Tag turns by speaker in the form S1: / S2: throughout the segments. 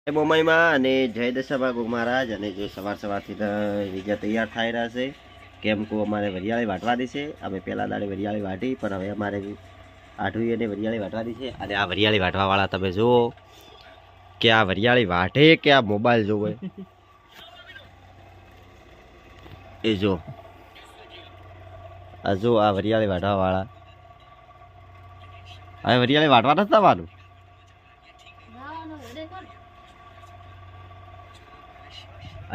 S1: બોમ્બઈમાં અને જય દશામાં ગો મહારાજ અને જો સવારથી વિજય તૈયાર થઈ રહ્યા છે કેમ કે અમારે વરિયાળી વાટવાની છે. અમે પહેલા દાડે વરિયાળી વાટી પણ હવે અમારે આઠવી અને વરિયાળી વાટવાની છે. અને આ વરિયાળી વાટવાવાળા તમે જુઓ કે આ વરિયાળી વાટે કે આ મોબાઈલ જોવે એ જો આ વરિયાળી વાટવાવાળા હવે વરિયાળી વાટવા નથી આવવાનું.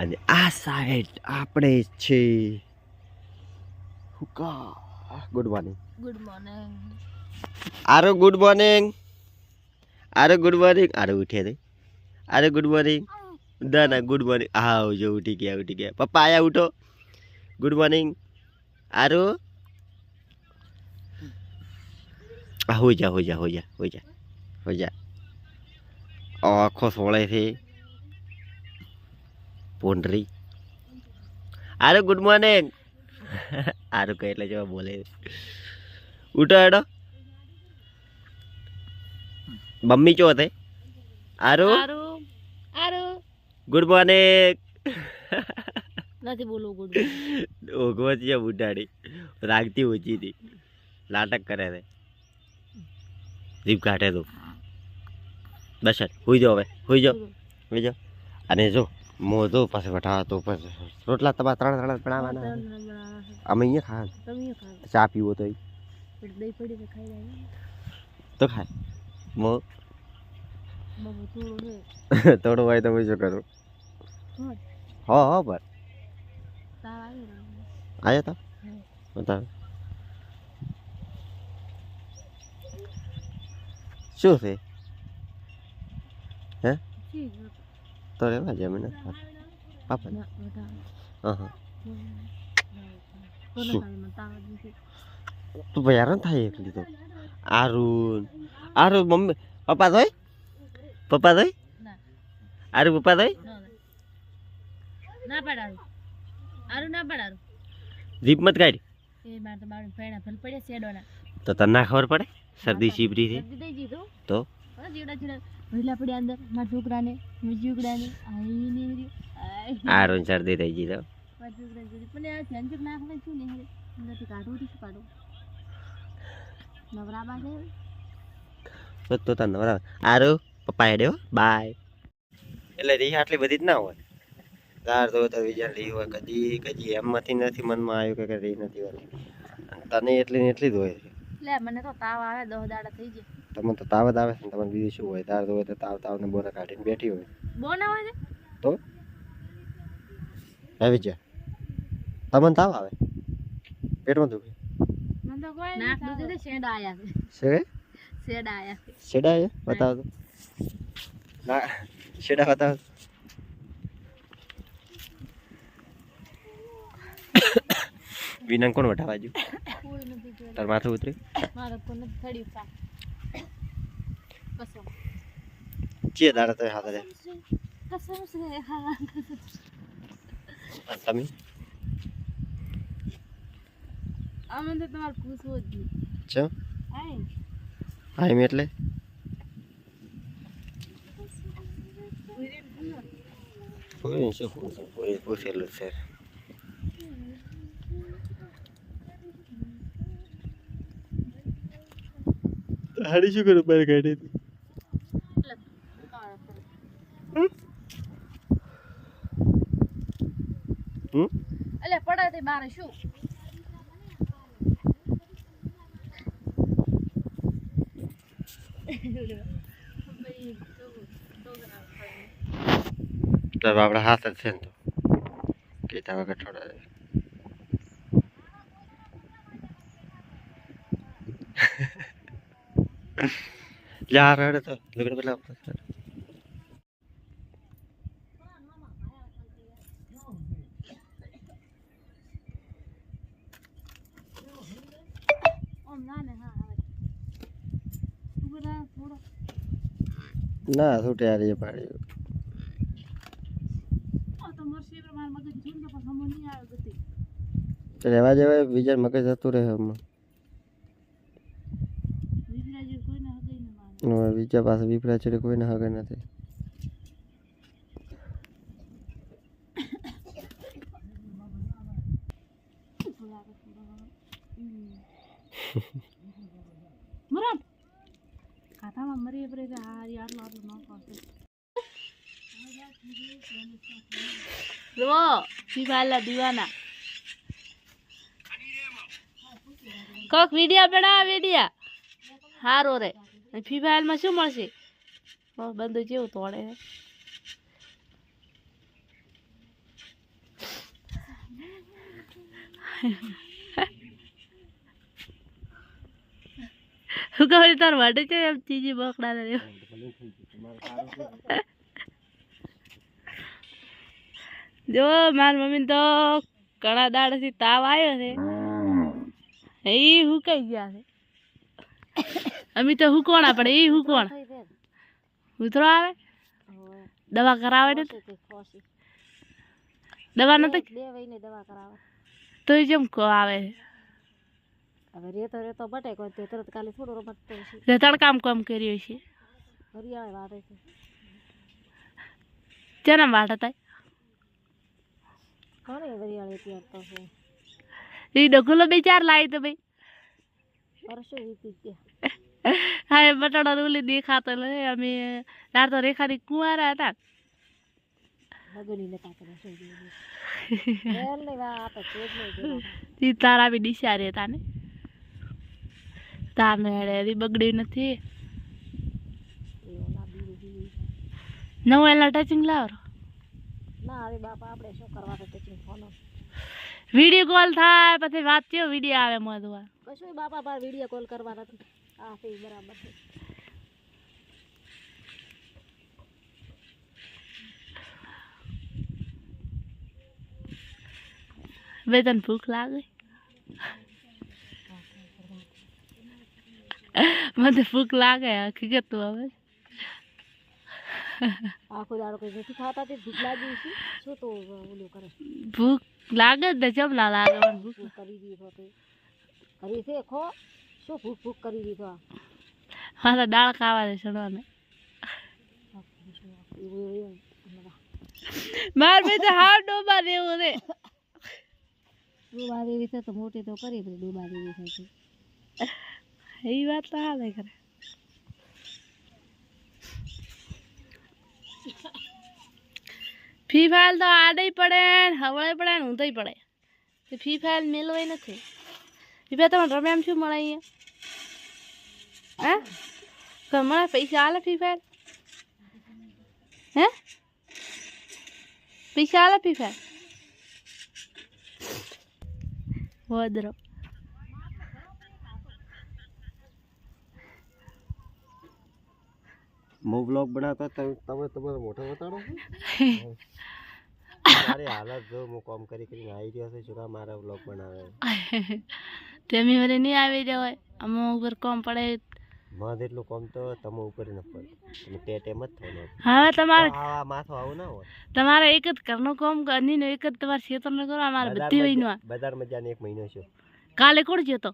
S1: અને આ સાઈડ આપણે છે. Good morning.
S2: Good morning.
S1: આરો ગુડ મોર્નિંગ. આરો ગુડ મોર્નિંગ. આરો ઉઠે રે. આરો ગુડ મોર્નિંગ. ના ગુડ મોર્નિંગ. હા જો ઉઠી ગયા. પપ્પા આયા ઉઠો. Good morning. આરો હો જા. આખો સોળે છે. પોંડરી. આરો ગુડ મોર્નિંગ. આરો કહે એટલે જો બોલે. ઉઠો હેડો. મમ્મી ચો હતે. આરો ગુડ મોર્નિંગ.
S2: નથી બોલવું ગુડ
S1: ઓગવતી ઉઠાડી રાગતી ઓછી હતી. નાટક કરે છે. જીભ કાઢે તો બસ હુઈ જાઓ. હુઈ જાઓ. અને જો મોઢું પાસે વઠા તો રોટલા તમારે ત્રણ બનાવવાના. અમે અહીંયા ખાવા ચા પીવો તો તો ખાય મો થોડું હોય તો હું શું કરું. હા પર આવ્યો તો બતાવ શું છે હે તો રેવા જમીન પાપા હા તું ભાઈ હેરાન થાય એકલી તો. આરું મમ્મી પપ્પા ધોય આરું પપ્પા ધોય
S2: ના પડારું. આરું ના પડારું.
S1: જીપ મત કાઢ.
S2: એ માર તો બાવડી ફેણા ફલ પડ્યા સેડોના.
S1: તો તને ના ખબર પડે શરદી શીપરી છે
S2: દઈ દીધું
S1: તો
S2: જીવડા ભરેલા પડ્યા અંદર મારા છોકરાને જીવડાને
S1: આરું શરદી થઈ ગઈ તો
S2: મારા છોકરાને પણ આ ધ્યાન નાખને શું ને નથી કાઢવું શું કાઢું નવરાબા છે
S1: તો તને નવરા. આરું પપ્પા હેડ્યો બાય. એટલે રી આટલી બધી જ ના હોય. તાર તો વિચાર રી હોય કદી એમમાંથી નથી મનમાં આવ્યું કે રી નથી હોતી. તને એટલી ને એટલી જ હોય.
S2: લે મને તો તાવ આવે 10 દાડા થઈ જાય.
S1: તમને તો તાવ જ આવે છે ને તમને બીજું શું હોય. તાર તો હોય તો તાવ ને બોના કાઢીને બેઠી હોય.
S2: બોના હોય
S1: તો આવી જા. તમને તાવ આવે પેટમાં દુખે.
S2: મને તો કોઈ નાક દુખે છે. શેડા આયા
S1: બતાવ તો ના શેડા બતાવ. વિનંગ કોણ વટાવા જો
S2: કોઈ નથી જોયું.
S1: તાર માથું ઉતરી
S2: મારે કોઈ નથી થડી પા કસમ
S1: ચીએ દાડા તો હાથ રે
S2: કસમ છે હા
S1: તમે
S2: આમને તો તમારે પૂછવું જ નહીં.
S1: છો
S2: આય
S1: હાઈ મે એટલે પૂછેલું છે. હાડી શું કરું બહાર કાઢી હતી.
S2: એટલે પડાય તે બારે શું
S1: તો આપણા હાથ જ છે ને તો કીધા વગર થોડા યાર હડે તો લગડ પેલા ના છૂટે આ રહી પાડી રહેવા જવાય બીજા મગજ જતું રહે હમણાં. બીજા પાસે વિપરા ચડે કોઈને હગે નથી.
S2: મરમ કાથામાં મરી પરે હારી આટલો આટલો ન પાસે રો શિવાલા દીવાના કોક વિડિયા બના વિડિયા હારો રે ફ્રી ફાયર માં શું મળશે બંદો જેવું તોડે હું કહું તાર વાટે છે એમ ચીજી બકડા ને જો મારી મમ્મી તો ઘણા દાડાથી તાવ આવ્યો છે એ હુકાઈ ગયા છે અમે તો હુકોણા પણ એ હુકોણ ઉતરો આવે દવા કરાવે ને દવા નથી તો જેમ કો આવે હવે રેતો બટે કોઈ તે તરત કાલે થોડો રમતો છે તડકામ કામ કર્યો છે હરિયાળે વાટે છે કેના વાટ હતા કોને હરિયાળે ત્યાર તો છે એ ડગલો બે ચાર લાવી તો ભાઈ પરસો વીતી ગયા હા બટાડા રોલી દેખાતો લે અમે તાર તો રેખાની કુંવારા હતા બગડી લેતા કરે શું એલ ને વાત છે તી તારા બી દિશા રહેતા ને તારને હેડે બગડી નથી નવો એલા ટચિંગ લાવ ના હવે બાપા આપણે શું કરવા ટચિંગ ફોન વિડિયો કોલ થાય પછી વાત થયો વિડિયો આવે મોદવા કશું બાપા પર વિડિયો કોલ કરવા નથી આ છે બરાબર છે વેતન ભૂખ લાગે મને ભૂખ લાગે હકીકત તો હવે આખો દાડો કઈ નથી ખાતા તે ભૂખ લાગી છે શું તો ઓલું કરે ભૂખ લાગે ને જમ ના લાગે મને ભૂખ કરી દીધો તે કરી છે ખો શું ભૂખ કરી દીધો હા દાળ ખાવા દે ચડવાને માર બે તો હાર ડોબા દેવું રે ડોબા દેવી છે તો મોટી તો કરી પણ ડોબા દેવી છે એ વાત તો હાલે કરે ફ્રી ફાયર તો આડે પડે હવળે પડે ને ઊંધાઈ પડે તો ફ્રી ફાયર મેલવાય નથી ફ્રી ફાયર તમને રમે એમ શું મળે અહીંયા હે મળે પૈસા હાલે ફ્રી ફાયર હે પૈસા હાલે ફ્રી ફાયર વધરો
S1: હું બ્લોગ બનાવતા તમે તમારા મોઢા બતાડો મારી હાલત જો હું કામ કરીને આવી રહ્યો છે શું મારા બ્લોગ બનાવે
S2: તમે મને નહીં આવી રહ્યો હોય અમો ઉપર કામ પડે
S1: મધ એટલું કામ તો તમે ઉપર ન પડે તમે ટેમ જ થવાનો
S2: હા તમારે
S1: આ માથો આવું ના હોય
S2: તમારે એક જ ઘરનું કામ કરની એક જ તમારે ક્ષેત્રનું કરો અમારે બધી વહીનું
S1: બજારમાં જાને 1 મહિનો છે
S2: કાલે કોણ જતો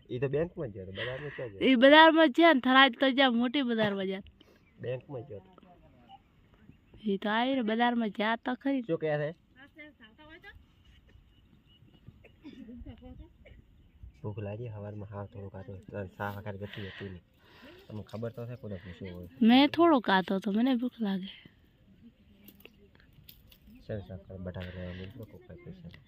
S1: એ તો બેંકમાં જ બજારમાં ક્યાં
S2: એ બજારમાં છે ને થરાજ તો જ્યાં મોટી બજાર
S1: બેંકમાં જ
S2: એ તો આવી ને બજારમાં જ્યાં તો ખરી
S1: શું કહે છે ભૂખ લાગી સવારમાં હા થોડું ખાતો સા વખત ગતી હતી નહીં તમને ખબર તો છે કોને પૂછ્યું હોય
S2: મેં થોડો ખાતો તો મને ભૂખ લાગે
S1: બટાકા લેવા